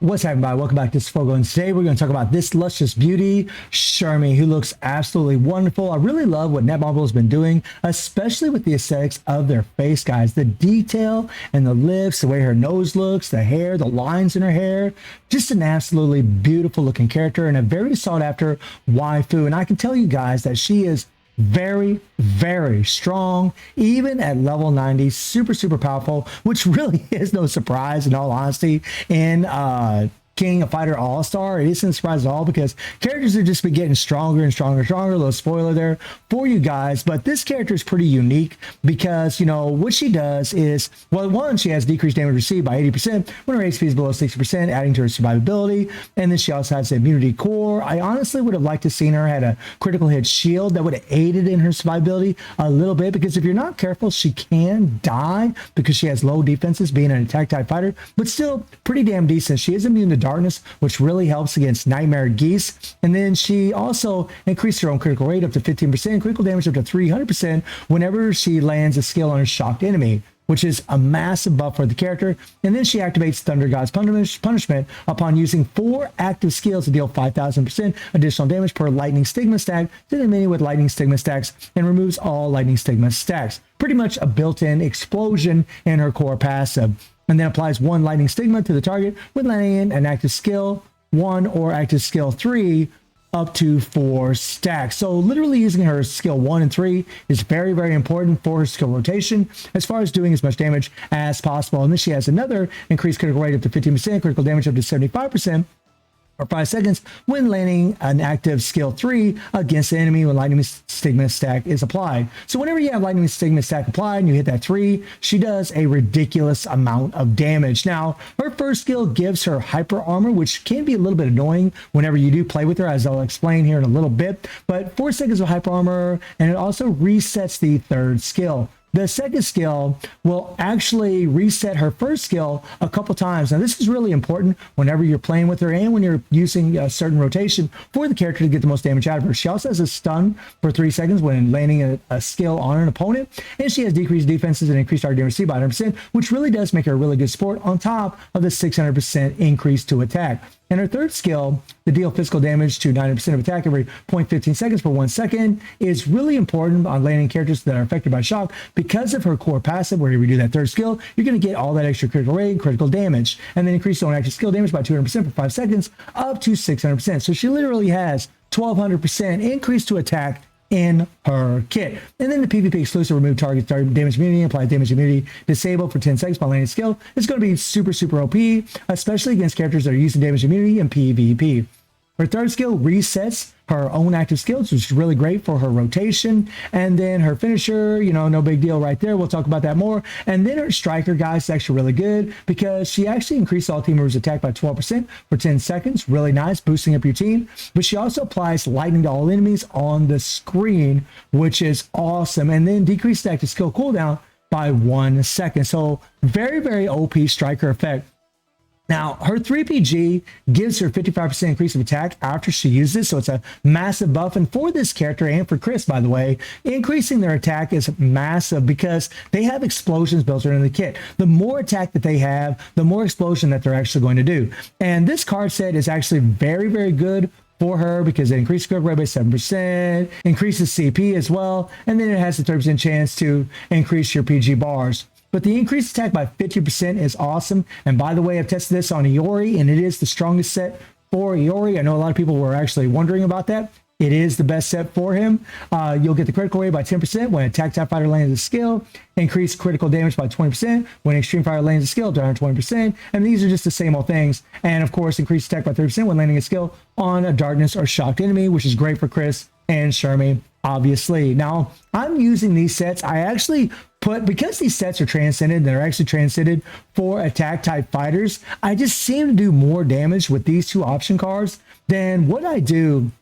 What's happening, everybody? Welcome back to Sfogo, and today we're going to talk about this luscious beauty, Shermie, who looks absolutely wonderful. I really love what Netmarble has been doing, especially with the aesthetics of their face, guys. The detail and the lips, the way her nose looks, the hair, the lines in her hair. Just an absolutely beautiful looking character and a very sought after waifu. And I can tell you guys that she is very, very strong, even at level 90, super powerful, which really is no surprise in all honesty. In King of Fighter All-Star, it isn't a surprise at all because characters have just been getting stronger and stronger and stronger. A little spoiler there for you guys, but this character is pretty unique because, you know, what she does is, well, one, she has decreased damage received by 80% when her HP is below 60%, adding to her survivability, and then she also has the immunity core. I honestly would have liked to seen her had a critical hit shield that would have aided in her survivability a little bit, because if you're not careful, she can die because she has low defenses being an attack type fighter, but still pretty damn decent. She is immune to darkness, which really helps against nightmare geese. And then she also increased her own critical rate up to 15%, critical damage up to 300% whenever she lands a skill on a shocked enemy, which is a massive buff for the character. And then she activates Thunder God's Punishment upon using 4 active skills to deal 5,000% additional damage per lightning stigma stack to the enemy with lightning stigma stacks, and removes all lightning stigma stacks. Pretty much a built-in explosion in her core passive. And then applies 1 lightning stigma to the target with landing in an active skill 1 or active skill 3 up to 4 stacks. So literally using her skill 1 and 3 is very important for her skill rotation as far as doing as much damage as possible. And then she has another increased critical rate up to 15%, critical damage up to 75%. For 5 seconds when landing an active skill 3 against the enemy when lightning stigma stack is applied. So whenever you have lightning stigma stack applied and you hit that 3, she does a ridiculous amount of damage. Now, her first skill gives her hyper armor, which can be a little bit annoying whenever you do play with her, as I'll explain here in a little bit. But 4 seconds of hyper armor, and it also resets the 3rd skill. The 2nd skill will actually reset her first skill a couple times. Now, this is really important whenever you're playing with her and when you're using a certain rotation for the character to get the most damage out of her. She also has a stun for 3 seconds when landing a skill on an opponent, and she has decreased defenses and increased target damage received by 100%, which really does make her a really good support on top of the 600% increase to attack. And her 3rd skill, to deal physical damage to 90% of attack every 0.15 seconds for 1 second, is really important on landing characters that are affected by shock because of her core passive. Where you do that 3rd skill, you're going to get all that extra critical rate and critical damage, and then increase your own active skill damage by 200% for 5 seconds up to 600%. So she literally has 1200% increase to attack in her kit. And then the PvP exclusive remove target damage immunity, apply damage immunity, disable for 10 seconds by landing skill. It's going to be super OP, especially against characters that are using damage immunity in PvP. Her 3rd skill resets her own active skills, which is really great for her rotation. And then her finisher, you know, no big deal right there. We'll talk about that more. And then her striker, guys, is actually really good because she actually increased all team members' attack by 12% for 10 seconds. Really nice, boosting up your team. But she also applies lightning to all enemies on the screen, which is awesome. And then decreased active skill cooldown by 1 second. So very OP striker effect. Now, her 3PG gives her 55% increase of attack after she uses, so it's a massive buff. And for this character, and for Chris, by the way, increasing their attack is massive because they have explosions built into the kit. The more attack that they have, the more explosion that they're actually going to do. And this card set is actually very good for her because it increases critical rate by 7%, increases CP as well, and then it has a 30% chance to increase your PG bars. But the increased attack by 50% is awesome. And by the way, I've tested this on Iori, and it is the strongest set for Iori. I know a lot of people were actually wondering about that. It is the best set for him. You'll get the critical rate by 10% when attack type fighter lands a skill, increase critical damage by 20% when extreme fighter lands a skill, down 20%. And these are just the same old things. And of course, increase attack by 30% when landing a skill on a darkness or shocked enemy, which is great for Chris and Shermie, obviously. Now, I'm using these sets. I actually because these sets are transcended, they're actually transcended for attack type fighters, I just seem to do more damage with these 2 option cards than what I do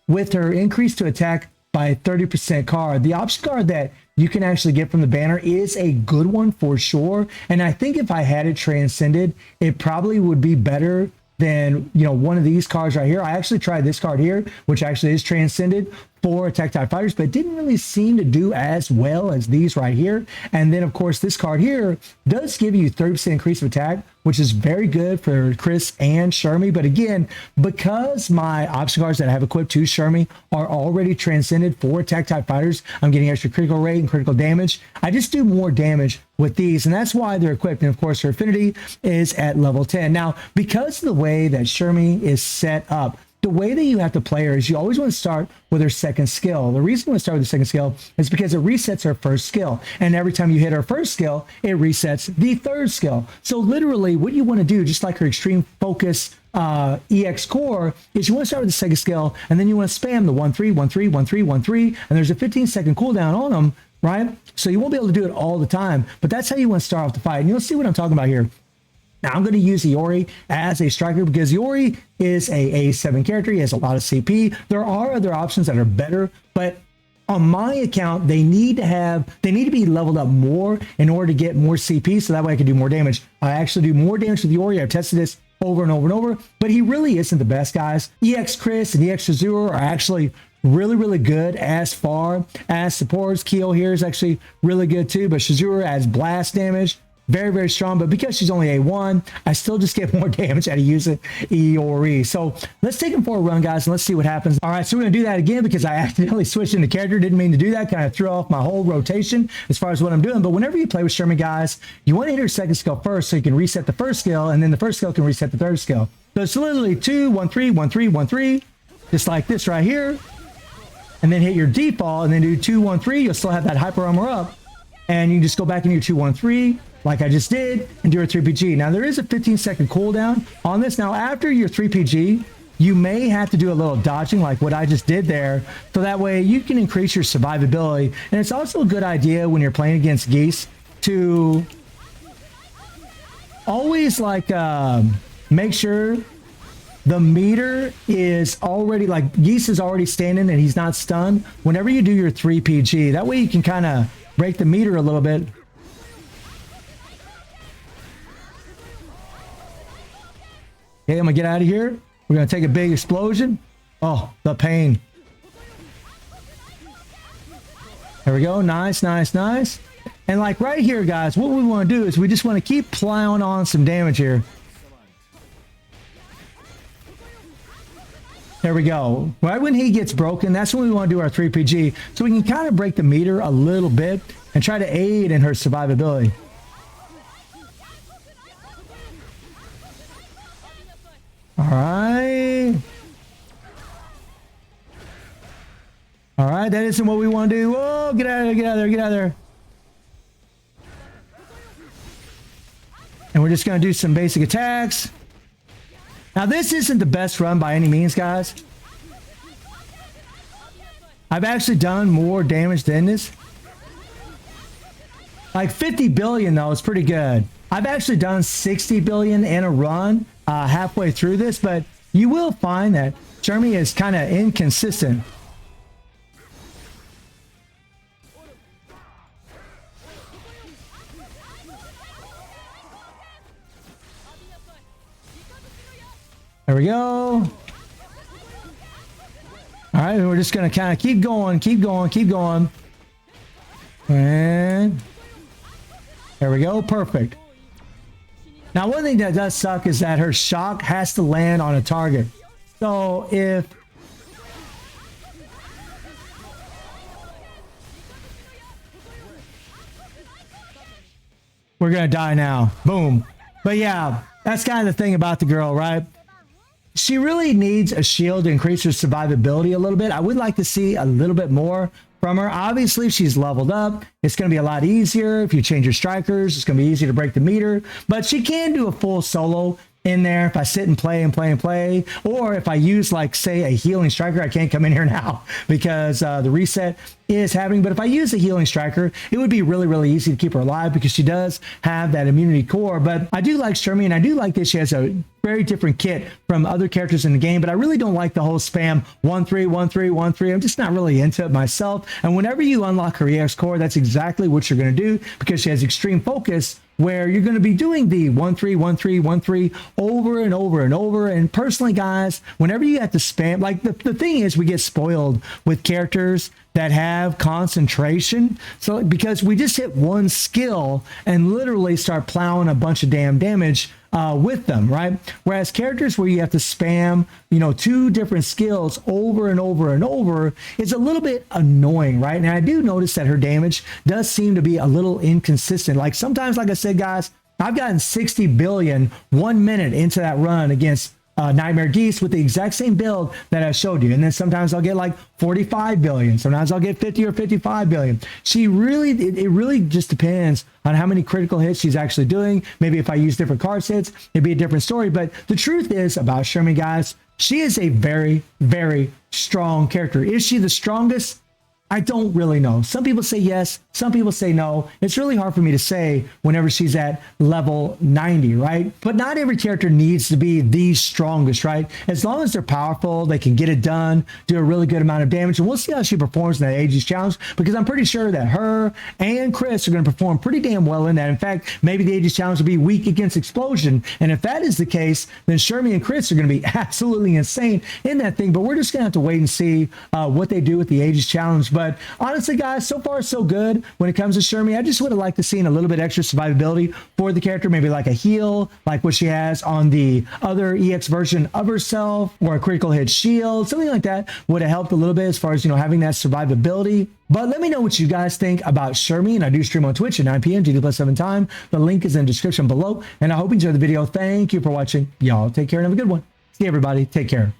with her increase to attack by 30% card. The option card that you can actually get from the banner is a good one for sure. And I think if I had it transcended, it probably would be better than, you know, one of these cards right here. I actually tried this card here, which actually is transcended for attack type fighters, but it didn't really seem to do as well as these right here. And then of course this card here does give you 30% increase of attack, which is very good for Chris and Shermie. But again, because my option cards that I have equipped to Shermie are already transcended for attack type fighters, I'm getting extra critical rate and critical damage. I just do more damage with these, and that's why they're equipped. And of course her affinity is at level 10. Now, because of the way that Shermie is set up, the way that you have to play her is you always want to start with her second skill. The reason you want to start with the second skill is because it resets her first skill. And every time you hit her first skill, it resets the third skill. So literally what you want to do, just like her extreme focus EX core, is you want to start with the second skill, and then you want to spam the 1-3, 1-3, 1-3, 1-3, and there's a 15-second cooldown on them, right? So you won't be able to do it all the time, but that's how you want to start off the fight. And you'll see what I'm talking about here. Now, I'm going to use Iori as a striker because Iori is a A7 character. He has a lot of CP. There are other options that are better, but on my account, they need to be leveled up more in order to get more CP, so that way I can do more damage. I actually do more damage with Iori. I've tested this over and over and over, but he really isn't the best, guys. EX Chris and EX Shazura are actually really, really good as far as supports. Keo here is actually really good too, but Shazura adds blast damage. Very, very strong, but because she's only A1, I still just get more damage out of using Iori. So let's take him for a run, guys, and let's see what happens. All right, so we're going to do that again because I accidentally switched into character. Didn't mean to do that. Kind of threw off my whole rotation as far as what I'm doing. But whenever you play with Shermie, guys, you want to hit her second skill first so you can reset the first skill, and then the first skill can reset the third skill. So it's literally 2, 1, 3, 1, 3, 1, 3, just like this right here. And then hit your default, and then do 2, 1, 3. You'll still have that hyper armor up. And you can just go back into your 2, 1, 3. Like I just did, and do a 3PG. Now, there is a 15-second cooldown on this. Now, after your 3PG, you may have to do a little dodging like what I just did there, so that way you can increase your survivability. And it's also a good idea when you're playing against geese to always like make sure the meter is already, like geese is already standing and he's not stunned whenever you do your 3PG. That way you can kind of break the meter a little bit. Okay, I'm gonna get out of here. We're gonna take a big explosion. Oh, the pain. There we go. Nice, nice, nice. And like right here, guys, what we want to do is we just want to keep plowing on some damage here. There we go. Right when he gets broken, that's when we want to do our 3PG. So we can kind of break the meter a little bit and try to aid in her survivability. All right. All right, that isn't what we want to do. Whoa, get out of there, get out of there, get out of there. And we're just going to do some basic attacks. Now, this isn't the best run by any means, guys. I've actually done more damage than this. Like 50 billion, though, is pretty good. I've actually done 60 billion in a run halfway through this, but you will find that Shermie is kind of inconsistent. There we go. All right, we're just going to kind of keep going, keep going, keep going. And there we go. Perfect. Now, one thing that does suck is that her shock has to land on a target. So if we're going to die now. Boom. But yeah, that's kind of the thing about the girl, right? She really needs a shield to increase her survivability a little bit. I would like to see a little bit more from her. Obviously, if she's leveled up, it's going to be a lot easier. If you change your strikers, it's going to be easier to break the meter. But she can do a full solo in there if I sit and play and play and play. Or if I use, like, say, a healing striker, I can't come in here now because the reset is having. But if I use a healing striker, it would be really, really easy to keep her alive because she does have that immunity core. But I do like Shermie, and I do like that she has a very different kit from other characters in the game, but I really don't like the whole spam 1-3, 1-3, 1-3. I'm just not really into it myself. And whenever you unlock her EX core, that's exactly what you're going to do because she has extreme focus, where you're going to be doing the 1-3, 1-3, 1-3 over and over and over. And personally, guys, whenever you have to spam, like the thing is, we get spoiled with characters that have concentration. So because we just hit one skill and literally start plowing a bunch of damn damage with them, right? Whereas characters where you have to spam, you know, 2 different skills over and over and over is a little bit annoying, right? And I do notice that her damage does seem to be a little inconsistent. Like sometimes, like I said, guys, I've gotten 60 billion 1 minute into that run against Nightmare Geese with the exact same build that I showed you. And then sometimes I'll get like 45 billion. Sometimes I'll get 50 or 55 billion. It really just depends on how many critical hits she's actually doing. Maybe if I use different card sets, it'd be a different story. But the truth is about Shermie, guys, she is a very, very strong character. Is she the strongest? I don't really know. Some people say yes, some people say no. It's really hard for me to say whenever she's at level 90, right? But not every character needs to be the strongest, right? As long as they're powerful, they can get it done, do a really good amount of damage. And we'll see how she performs in that Aegis challenge, because I'm pretty sure that her and Chris are going to perform pretty damn well in that. In fact, maybe the Aegis challenge will be weak against Explosion. And if that is the case, then Shermie and Chris are going to be absolutely insane in that thing. But we're just going to have to wait and see what they do with the Aegis challenge. But honestly, guys, so far so good when it comes to Shermie. I just would have liked to seen a little bit extra survivability for the character, maybe like a heal, like what she has on the other EX version of herself, or a critical hit shield, something like that would have helped a little bit as far as, you know, having that survivability. But let me know what you guys think about Shermie, and I do stream on Twitch at 9 p.m. GD+7 time. The link is in the description below, and I hope you enjoyed the video. Thank you for watching. Y'all take care and have a good one. See you, everybody. Take care.